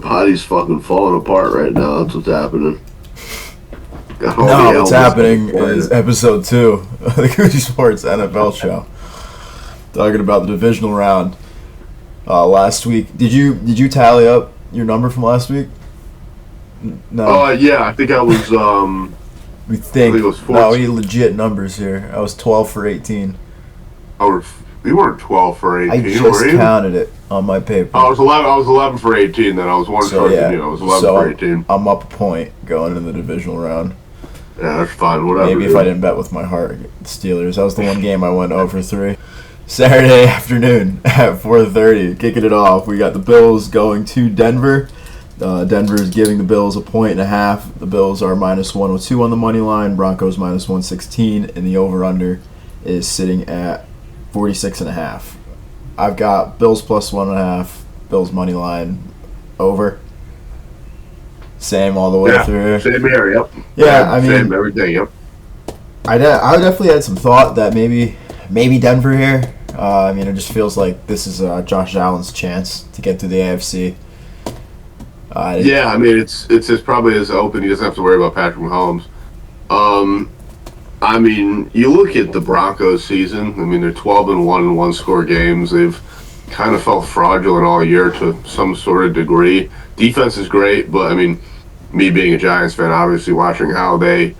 body's fucking falling apart right now. That's what's happening. No, what's happening is Episode 2 of the Koozie Sports NFL show. Talking about the divisional round. Last week, did you tally up your number from last week? No. Yeah, I think I was. We think. I think it was 14. No, we legit numbers here. I was 12 for 18. You weren't 12 for 18. I just counted it on my paper. I was 11 for 18. Then I was one short than you. I was 11 for 18. I'm up a point going into the divisional round. Yeah, that's fine. Whatever. Maybe if I didn't bet with my heart, Steelers. That was the one game I went over 3. Saturday afternoon at 4:30, kicking it off. We got the Bills going to Denver. Denver is giving the Bills a 1.5. The Bills are minus 102 on the money line. Broncos minus 116, and the over/under is sitting at 46.5. I've got Bills plus 1.5. Bills money line over. Same all the way through. Same here. Yep. Yeah, I mean, same everything. Yep. I definitely had some thought that maybe Denver here. I mean, it just feels like this is Josh Allen's chance to get through the AFC. Yeah, I mean, it's probably as open. He doesn't have to worry about Patrick Mahomes. I mean, you look at the Broncos season. I mean, they're 12-1 in one-score games. They've kind of felt fraudulent all year to some sort of degree. Defense is great, but I mean, me being a Giants fan, obviously watching how they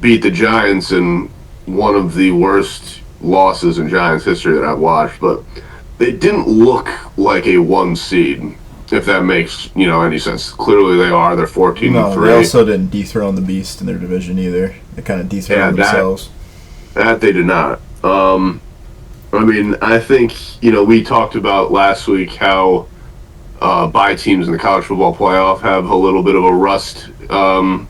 beat the Giants in one of the worst losses in Giants history that I've watched, but they didn't look like a 1 seed, if that makes any sense. Clearly they are. They're 14-3. No, they also didn't dethrone the beast in their division either. They kind of dethroned themselves. That they did not. I mean, I think we talked about last week how bye teams in the college football playoff have a little bit of a rust. How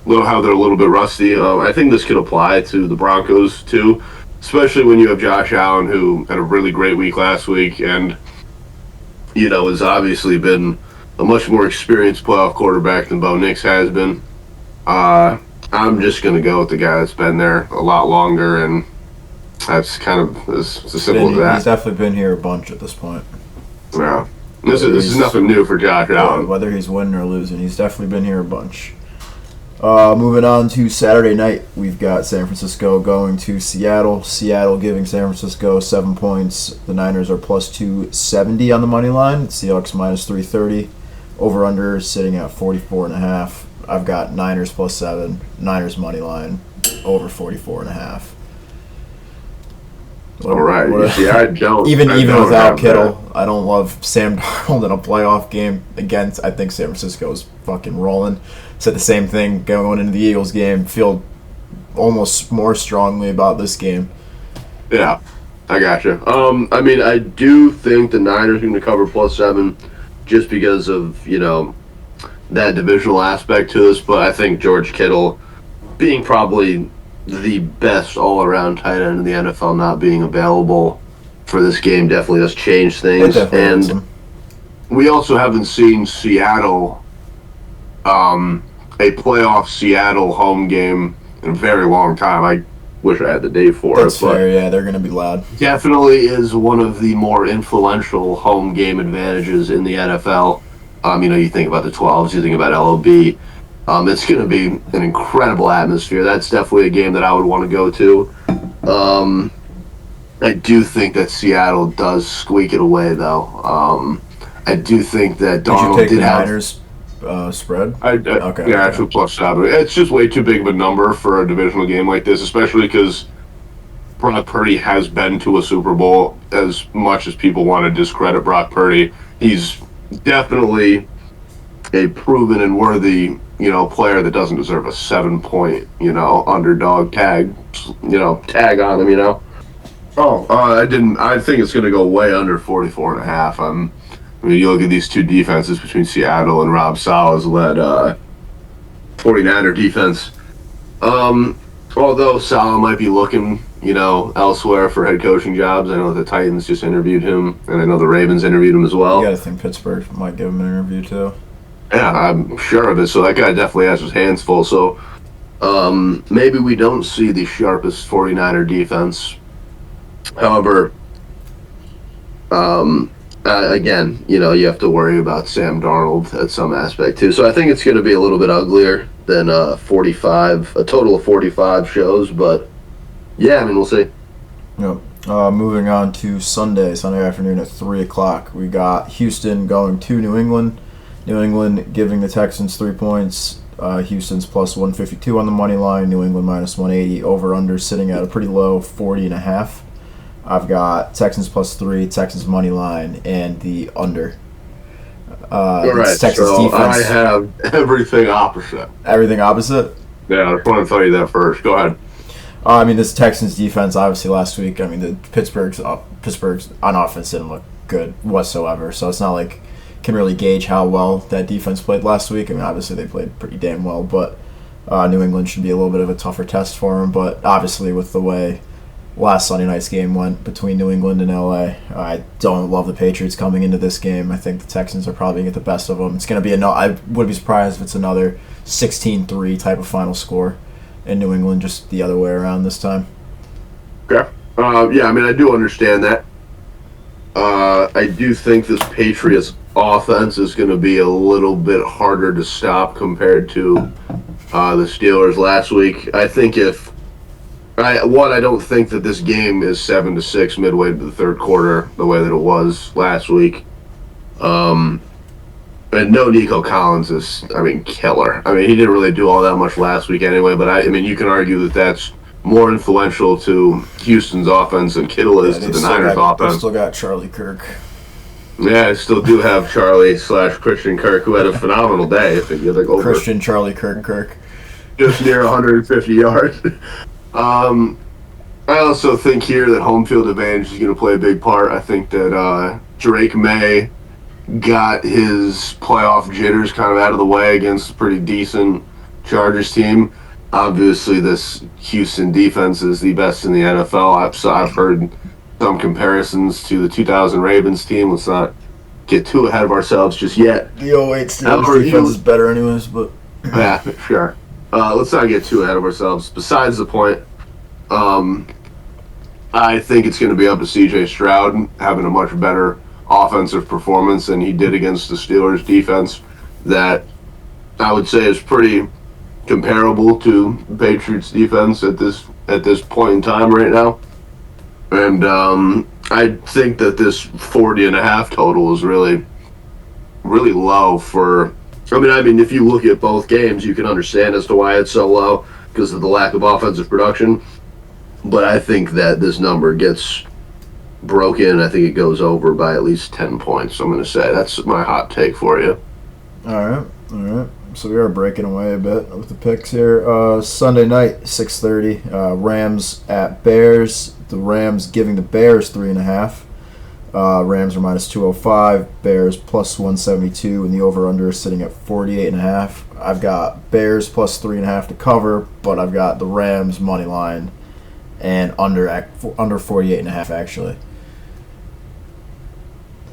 they're a little bit rusty. I think this could apply to the Broncos too, especially when you have Josh Allen, who had a really great week last week, and has obviously been a much more experienced playoff quarterback than Bo Nix has been. I'm just going to go with the guy that's been there a lot longer, and that's kind of as simple as that. He's definitely been here a bunch at this point. Yeah. This is nothing new for Josh Allen. Whether he's winning or losing, he's definitely been here a bunch. Moving on to Saturday night, we've got San Francisco going to Seattle. Seattle giving San Francisco 7 points. The Niners are plus 270 on the money line. Seahawks minus 330. Over/under sitting at 44.5. I've got Niners plus 7. Niners money line over 44.5. All right. See, I don't. Even without Kittle, I don't love Sam Darnold in a playoff game against. I think San Francisco is fucking rolling. Said the same thing going into the Eagles game. Feel almost more strongly about this game. Yeah, I gotcha. I mean, I do think the Niners are going to cover plus 7 just because of that divisional aspect to this. But I think George Kittle being probably the best all-around tight end in the NFL not being available for this game definitely does change things. And we also haven't seen Seattle, a playoff Seattle home game in a very long time. I wish I had the day for it. That's fair, yeah, they're going to be loud. Definitely is one of the more influential home game advantages in the NFL. You think about the 12s, you think about LOB. It's going to be an incredible atmosphere. That's definitely a game that I would want to go to. I do think that Seattle does squeak it away, though. I do think that Darnold did the Niners spread? Okay. Actually plus 7. It's just way too big of a number for a divisional game like this, especially because Brock Purdy has been to a Super Bowl. As much as people want to discredit Brock Purdy, he's definitely a proven and worthy player that doesn't deserve a 7-point, underdog tag on him, I think it's going to go way under 44.5. I mean, you look at these two defenses between Seattle and Rob Saleh's led 49er defense. Although Saleh might be looking, elsewhere for head coaching jobs. I know the Titans just interviewed him, and I know the Ravens interviewed him as well. You got to think Pittsburgh might give him an interview too. Yeah, I'm sure of it. So that guy definitely has his hands full. So maybe we don't see the sharpest 49er defense. However, again, you have to worry about Sam Darnold at some aspect too. So I think it's going to be a little bit uglier than a total of 45 shows. But yeah, I mean, we'll see. Yep. Moving on to Sunday afternoon at 3 o'clock. We got Houston going to New England. New England giving the Texans 3 points. Houston's plus 152 on the money line. New England minus 180. Over under sitting at a pretty low 40.5. I've got Texans plus 3, Texans money line, and the under. All right, Texans so defense. I have everything opposite. Everything opposite? Yeah, I just want to tell you that first. Go ahead. I mean, this Texans defense, obviously, last week, I mean, the Pittsburgh's on offense didn't look good whatsoever, so it's not like can really gauge how well that defense played last week. I mean, obviously, they played pretty damn well, but New England should be a little bit of a tougher test for them, but obviously, with the way last Sunday night's game went between New England and LA, I don't love the Patriots coming into this game. I think the Texans are probably going to get the best of them. It's going to be I wouldn't be surprised if it's another 16-3 type of final score. In New England, just the other way around this time. Okay. Yeah, I mean, I do understand that. I do think this Patriots offense is going to be a little bit harder to stop compared to the Steelers last week. I think I don't think that this game is 7-6 midway to the third quarter the way that it was last week. And no, Nico Collins is, killer. I mean, he didn't really do all that much last week anyway, but I mean, you can argue that that's more influential to Houston's offense than Kittle is to the Niners' offense. They still got Charlie Kirk. Yeah, I still do have Charlie/Christian Kirk, who had a phenomenal day. I think he had Christian Charlie Kirk. Just near 150 yards. I also think here that home field advantage is going to play a big part. I think that Drake May got his playoff jitters kind of out of the way against a pretty decent Chargers team. Obviously, this Houston defense is the best in the NFL. I've heard some comparisons to the 2000 Ravens team. Let's not get too ahead of ourselves just yet. The 08 Steelers defense is better anyways, but... Yeah, sure. Let's not get too ahead of ourselves. Besides the point, I think it's going to be up to C.J. Stroud having a much better offensive performance than he did against the Steelers defense that I would say is pretty comparable to Patriots defense at this point in time right now. And I think that this 40.5 total is really, really low for... I mean, if you look at both games, you can understand as to why it's so low because of the lack of offensive production. But I think that this number gets broken. I think it goes over by at least 10 points. I'm going to say that's my hot take for you. All right. So we are breaking away a bit with the picks here. Sunday night, 6:30. Rams at Bears. The Rams giving the Bears 3.5. Rams are minus 205. Bears plus 172, and the over/under is sitting at 48.5. I've got Bears plus 3.5 to cover, but I've got the Rams money line and under 48.5 actually.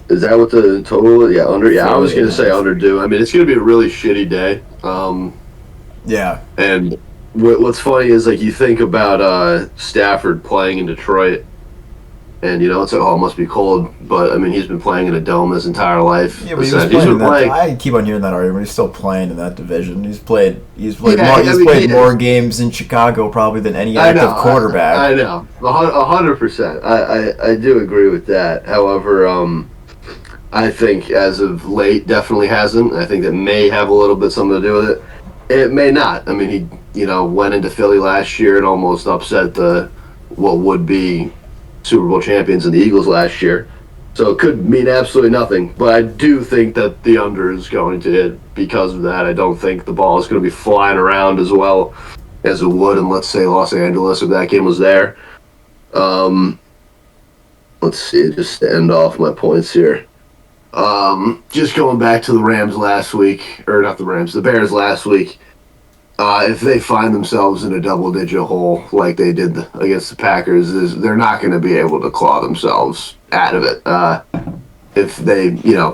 Is that what the total is? Yeah, under. Yeah, I was going to say under due. I mean, it's going to be a really shitty day. Yeah. And what's funny is, like, you think about Stafford playing in Detroit, and, it's like, oh, it must be cold. But, I mean, he's been playing in a dome his entire life. Yeah, but he's been playing. I keep on hearing that argument. He's still playing in that division. He's played more games in Chicago probably than any active quarterback. I know. 100%. I do agree with that. However, I think as of late definitely hasn't. I think that may have a little bit something to do with it. It may not. I mean, he went into Philly last year and almost upset what would be Super Bowl champions in the Eagles last year. So it could mean absolutely nothing. But I do think that the under is going to hit because of that. I don't think the ball is going to be flying around as well as it would in, let's say, Los Angeles if that game was there. Let's see, just to end off my points here. Just going back to the Rams last week, or not the Rams, the Bears last week. If they find themselves in a double-digit hole like they did against the Packers, they're not going to be able to claw themselves out of it. If they,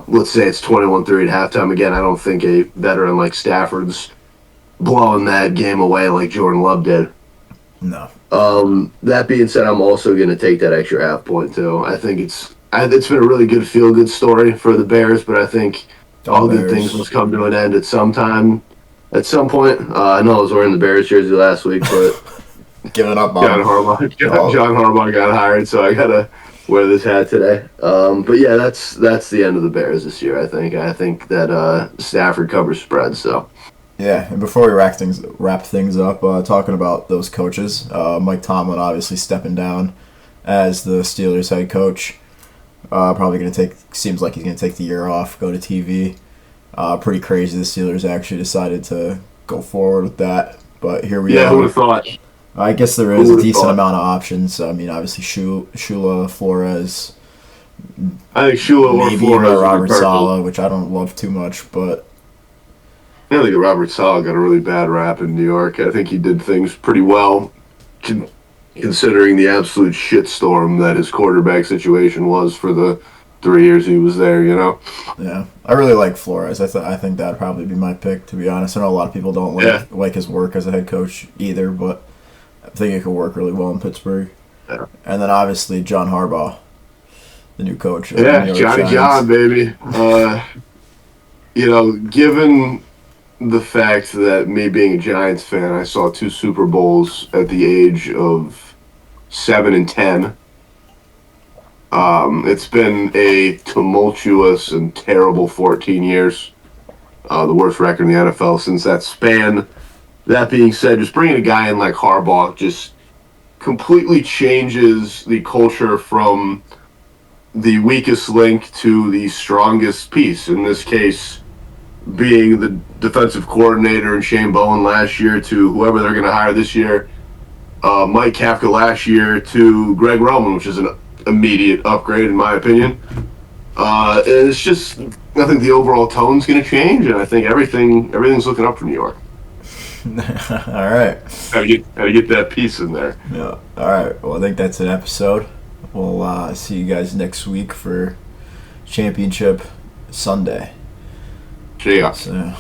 let's say it's 21-3 at halftime again, I don't think a veteran like Stafford's blowing that game away like Jordan Love did. No. That being said, I'm also going to take that extra half point too. I think it's it's been a really good feel-good story for the Bears, but I think all good Bears. things must come to an end at some time. At some point, I know I was wearing the Bears jersey last week, but Giving up on John Harbaugh, Oh. John Harbaugh got hired, so I gotta wear this hat today. But yeah, that's the end of the Bears this year. I think that Stafford covers spreads. So Yeah, and before we wrap things up, talking about those coaches, Mike Tomlin obviously stepping down as the Steelers head coach. Probably seems like he's gonna take the year off, go to TV. Pretty crazy the Steelers actually decided to go forward with that, but here we are. yeah, who would have thought? I guess there is a decent amount of options. I mean, obviously Shula, Flores, I think Shula or maybe Flores even would be Robert perfect. Saleh, which I don't love too much, but I think Robert Saleh got a really bad rap in New York. I think he did things pretty well, considering the absolute shitstorm that his quarterback situation was for the 3 years he was there. yeah, I really like Flores. I think that'd probably be my pick, to be honest. I know a lot of people don't like his work as a head coach either, but I think it could work really well in Pittsburgh. Yeah. And then obviously John Harbaugh, the new coach. Of Yeah, the New York Johnny Giants. John, baby. Given the fact that me being a Giants fan, I saw 2 Super Bowls at the age of 7 and 10. It's been a tumultuous and terrible 14 years. The worst record in the NFL since that span. That being said, just bringing a guy in like Harbaugh just completely changes the culture from the weakest link to the strongest piece. In this case, being the defensive coordinator and Shane Bowen last year to whoever they're going to hire this year, Mike Kafka last year to Greg Roman, which is an immediate upgrade in my opinion. And it's just, I think the overall tone's going to change, and I think everything's looking up for New York. All right. Gotta get that piece in there. Yeah. All right. Well, I think that's an episode. We'll see you guys next week for Championship Sunday. See ya. So.